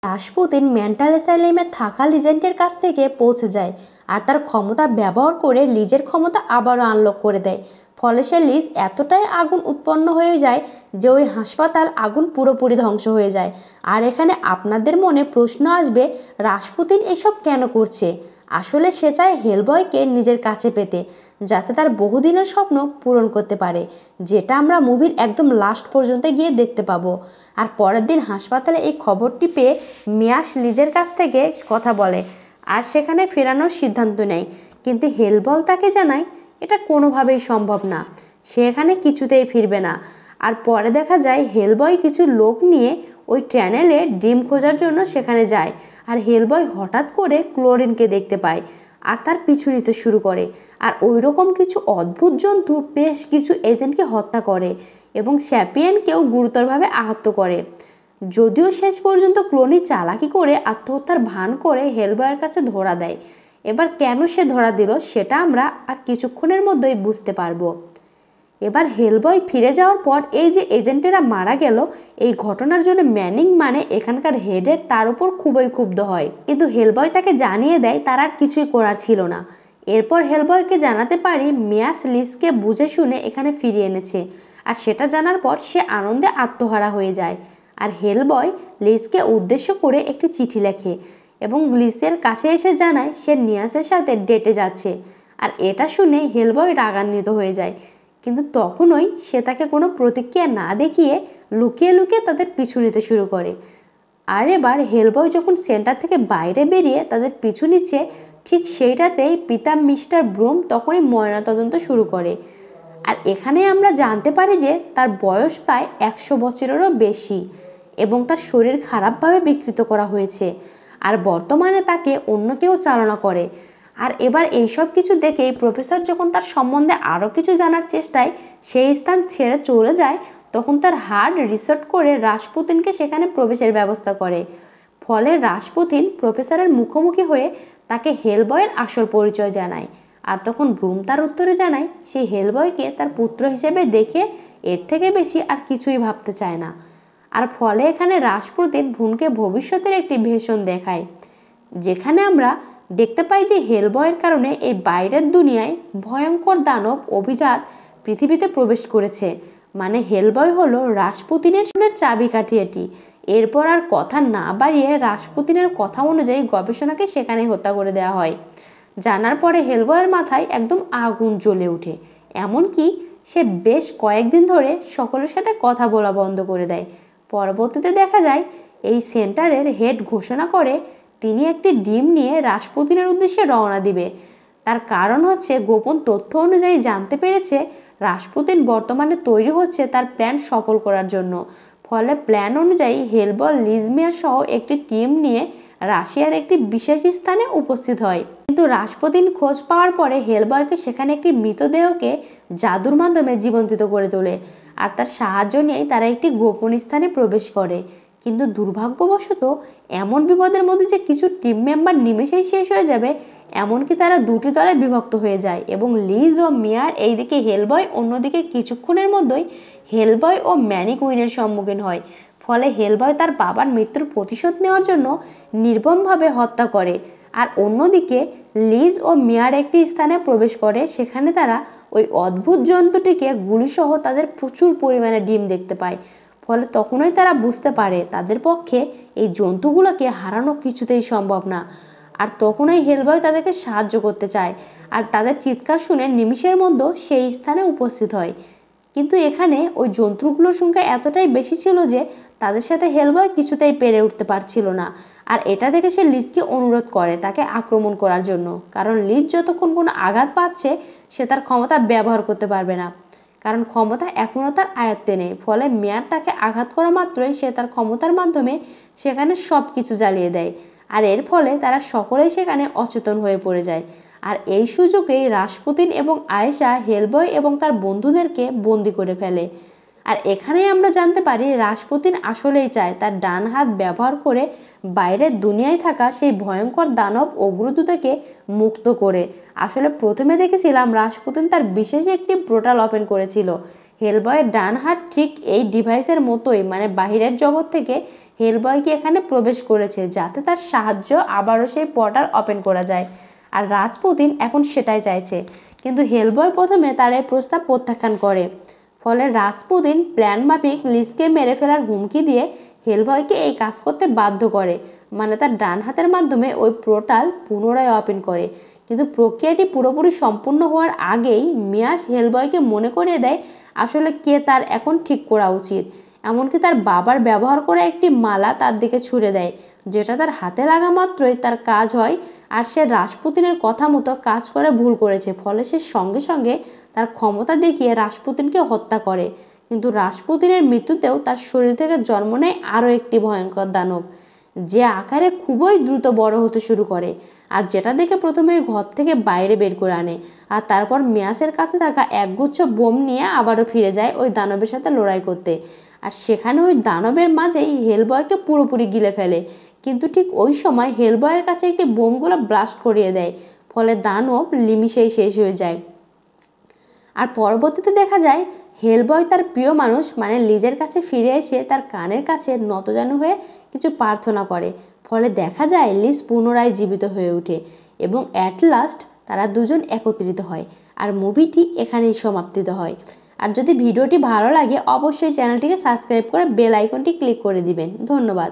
রাসপুতিন mental অ্যাসাইলামে থাকা লিজেন্ডের কাছ থেকে পৌঁছে যায় আর তার ক্ষমতা ব্যবহার করে লিজের ক্ষমতা আবারও আনলক করে দেয়। ফলে সে লিজ এতটাই আগুন উৎপন্ন হয়ে যায় যে ওই হাসপাতাল আগুন পুরোপুরি ধ্বংস হয়ে যায়। আর এখানে আপনাদের মনে প্রশ্ন আসবে, রাসপুতিন এসব কেন করছে? আসলে সে চায় হেলবয়কে নিজের কাছে পেতে, যাতে তার বহুদিনের স্বপ্ন পূরণ করতে পারে, যেটা আমরা মুভির একদম লাস্ট পর্যন্ত গিয়ে দেখতে পাবো। আর পরের দিন হাসপাতালে এই খবরটি পেয়ে মিয়াস লিজের কাছ থেকে কথা বলে আর সেখানে ফেরানোর সিদ্ধান্ত নেয়, কিন্তু হেলবয় তাকে জানায় এটা কোনোভাবেই সম্ভব না, সে এখানে কিছুতেই ফিরবে না। আর পরে দেখা যায় হেলবয় কিছু লোক নিয়ে ওই ট্যানেলে ডিম খোঁজার জন্য সেখানে যায়। আর হেলবয় হঠাৎ করে ক্লোরিনকে দেখতে পায় আর তার পিছু নিতে শুরু করে। আর ওই রকম কিছু অদ্ভুত জন্তু বেশ কিছু এজেন্টকে হত্যা করে এবং স্যাপিয়েনকেও গুরুতরভাবে আহত করে। যদিও শেষ পর্যন্ত ক্লোনি চালাকি করে আত্মহত্যার ভান করে হেলবয়ের কাছে ধরা দেয়। এবার কেন সে ধরা দিল সেটা আমরা আর কিছুক্ষণের মধ্যেই বুঝতে পারবো। এবার হেলবয় ফিরে যাওয়ার পর এই যে এজেন্টেরা মারা গেল, এই ঘটনার জন্য ম্যানিং মানে এখানকার হেডের তার উপর খুবই ক্ষুব্ধ হয়, কিন্তু হেলবয় তাকে জানিয়ে দেয় তার আর কিছুই করার ছিল না। এরপর হেলবয়কে জানাতে পারি মিয়াস লিজকে বুঝে শুনে এখানে ফিরিয়ে এনেছে, আর সেটা জানার পর সে আনন্দে আত্মহারা হয়ে যায়। আর হেলবয় লিজকে উদ্দেশ্য করে একটি চিঠি লেখে এবং লিজের কাছে এসে জানায় সে নিয়াসের সাথে ডেটে যাচ্ছে। আর এটা শুনে হেলবয় রাগান্বিত হয়ে যায়, কিন্তু তখনই সে তাকে কোনো প্রতিক্রিয়া না দেখিয়ে লুকিয়ে লুকিয়ে তাদের পিছু নিতে শুরু করে। আর এবার হেলবয় যখন সেন্টার থেকে বাইরে বেরিয়ে তাদের পিছু নিচ্ছে, ঠিক সেইটাতেই পিতা মিস্টার ব্রুম তখনই ময়নাতদন্ত শুরু করে। আর এখানে আমরা জানতে পারি যে তার বয়স প্রায় 100 বছরেরও বেশি এবং তার শরীর খারাপভাবে বিকৃত করা হয়েছে, আর বর্তমানে তাকে অন্য কেউ চালনা করে। আর এবার এইসব কিছু দেখেই প্রফেসর যখন তার সম্বন্ধে আরও কিছু জানার চেষ্টায় সেই স্থান ছেড়ে চলে যায়, তখন তার হার্ট রিসেট করে রাসপুতিনকে সেখানে প্রবেশের ব্যবস্থা করে। ফলে রাসপুতিন প্রফেসরের মুখোমুখি হয়ে তাকে হেলবয়ের আসল পরিচয় জানায়। আর তখন ব্রুম তার উত্তরে জানায় সেই হেলবয়কে তার পুত্র হিসেবে দেখে এর থেকে বেশি আর কিছুই ভাবতে চায় না। আর ফলে এখানে রাসপুতিন ভ্রূণকে ভবিষ্যতের একটি ভীষণ দেখায়, যেখানে আমরা দেখতে পাই যে হেলবয়ের কারণে এই বাইরের দুনিয়ায় ভয়ঙ্কর দানব অভিজাত পৃথিবীতে প্রবেশ করেছে। মানে হেলবয় হলো রাসপুতিনের চাবিকাঠি এটি। এরপর আর কথা না বাড়িয়ে রাসপুতিনের কথা অনুযায়ী গবেষণাকে সেখানে হত্যা করে দেওয়া হয়। জানার পরে হেলবয়ের মাথায় একদম আগুন জ্বলে ওঠে, এমনকি সে বেশ কয়েকদিন ধরে সকলের সাথে কথা বলা বন্ধ করে দেয়। পরবর্তীতে দেখা যায় এই সেন্টারের হেড ঘোষণা করে তিনি একটি ডিম নিয়ে রাসপুতিনের উদ্দেশ্যে রওনা দিবে। তার কারণ হচ্ছে গোপন তথ্য অনুযায়ী জানতে পেরেছে রাসপুতিন বর্তমানে তৈরি হচ্ছে তার প্ল্যান সফল করার জন্য। ফলে প্ল্যান অনুযায়ী হেলবয় লিজমিয়ার সহ একটি টিম নিয়ে রাশিয়ার একটি বিশেষ স্থানে উপস্থিত হয়। কিন্তু রাসপুতিন খোঁজ পাওয়ার পরে হেলবয়কে সেখানে একটি মৃতদেহকে জাদুর মাধ্যমে জীবন্তিত করে তোলে, আর তার সাহায্য নিয়ে তারা একটি গোপন স্থানে প্রবেশ করে। কিন্তু দুর্ভাগ্যবশত এমন বিপদের মধ্যে যে কিছু টিম মেম্বার নিমেষেই শেষ হয়ে যাবে, এমনকি তারা দুটি দলে বিভক্ত হয়ে যায় এবং লিজ ও মিয়ার এইদিকে হেলবয়, অন্যদিকে কিছুক্ষণের মধ্যেই হেলবয় ও ম্যানিকুইনের সম্মুখীন হয়। ফলে হেলবয় তার বাবার মৃত্যুর প্রতিশোধ নেওয়ার জন্য নির্মমভাবে হত্যা করে। আর অন্যদিকে লিজ ও মিয়ার একটি স্থানে প্রবেশ করে, সেখানে তারা ওই অদ্ভুত জন্তুটিকে গুলিসহ তাদের প্রচুর পরিমাণে ডিম দেখতে পায়। ফলে তখনই তারা বুঝতে পারে তাদের পক্ষে এই জন্তুগুলোকে হারানো কিছুতেই সম্ভব না। আর তখনই হেলবয় তাদেরকে সাহায্য করতে চায়, আর তাদের চিৎকার শুনে নিমিষের মধ্যে সেই স্থানে উপস্থিত হয়। কিন্তু এখানে ওই জন্তুগুলোর সংখ্যা এতটাই বেশি ছিল যে তাদের সাথে হেলবয় কিছুতেই পেরে উঠতে পারছিল না। আর এটা দেখে সে লিজকে অনুরোধ করে তাকে আক্রমণ করার জন্য, কারণ লিজ যতক্ষণ কোনো আঘাত পাচ্ছে সে তার ক্ষমতা ব্যবহার করতে পারবে না, কারণ ক্ষমতা এখনও তার আয়ত্তে নেই। ফলে মেয়ার তাকে আঘাত করা মাত্রই সে তার ক্ষমতার মাধ্যমে সেখানে সব কিছু জ্বালিয়ে দেয়, আর এর ফলে তারা সকলেই সেখানে অচেতন হয়ে পড়ে যায়। আর এই সুযোগেই রাসপুতিন এবং আয়েশা হেলবয় এবং তার বন্ধুদেরকে বন্দি করে ফেলে। আর এখানেই আমরা জানতে পারি রাসপুতিন আসলেই চায় তার ডান হাত ব্যবহার করে বাইরের দুনিয়ায় থাকা সেই ভয়ঙ্কর দানব অগ্রদূতকে মুক্ত করে। আসলে প্রথমে দেখেছিলাম রাসপুতিন তার বিশেষ একটি পোর্টাল ওপেন করেছিল। হেলবয়ের ডান হাত ঠিক এই ডিভাইসের মতোই, মানে বাহিরের জগৎ থেকে হেলবয়কে এখানে প্রবেশ করেছে যাতে তার সাহায্য আবারও সেই পোর্টাল ওপেন করা যায়। আর রাসপুতিন এখন সেটাই চাইছে, কিন্তু হেলবয় প্রথমে তার এই প্রস্তাব প্রত্যাখ্যান করে। ফলে রাসপুতিন প্ল্যান মাফিক লিজকে মেরে ফেলার হুমকি দিয়ে হেলবয়কে এই কাজ করতে বাধ্য করে, মানে তার ডান হাতের মাধ্যমে ওই পোর্টাল পুনরায় ওপেন করে। কিন্তু প্রক্রিয়াটি পুরোপুরি সম্পূর্ণ হওয়ার আগেই মিয়াস হেলবয়কে মনে করিয়ে দেয় আসলে কে তার এখন ঠিক করা উচিত। এমনকি তার বাবার ব্যবহার করা একটি মালা তার দিকে ছুঁড়ে দেয়, যেটা তার হাতে লাগা মাত্রই তার কাজ হয়। আর সে রাসপুতিনের কথা মতো কাজ করে ভুল করেছে, ফলে সে সঙ্গে সঙ্গে তার ক্ষমতা দেখিয়ে রাসপুতিনকে হত্যা করে। কিন্তু রাসপুতিনের মৃত্যুতেও তার শরীর থেকে জন্ম নেয় আরও একটি ভয়ঙ্কর দানব, যে আকারে খুবই দ্রুত বড় হতে শুরু করে, আর যেটা দেখে প্রথমে ঘর থেকে বাইরে বের করে আনে। আর তারপর মিয়াসের কাছে থাকা একগুচ্ছ বোম নিয়ে আবারও ফিরে যায় ওই দানবের সাথে লড়াই করতে। আর সেখানে ওই দানবের মাঝেই হেলবয়কে পুরোপুরি গিলে ফেলে। কিন্তু ঠিক ওই সময় হেলবয়ের কাছে একটি বোমগুলো ব্লাস্ট করিয়ে দেয়, ফলে দানব নিমিষেই শেষ হয়ে যায়। আর পরবর্তীতে দেখা যায় হেলবয় তার প্রিয় মানুষ মানে লিজের কাছে ফিরে এসে তার কানের কাছে নতজানু হয়ে কিছু প্রার্থনা করে। ফলে দেখা যায় লিজ পুনরায় জীবিত হয়ে ওঠে এবং অ্যাট লাস্ট তারা দুজন একত্রিত হয়। আর মুভিটি এখানেই সমাপ্তিত হয়। আর যদি ভিডিওটি ভালো লাগে অবশ্যই চ্যানেলটিকে সাবস্ক্রাইব করে বেল আইকনটি ক্লিক করে দিবেন। ধন্যবাদ।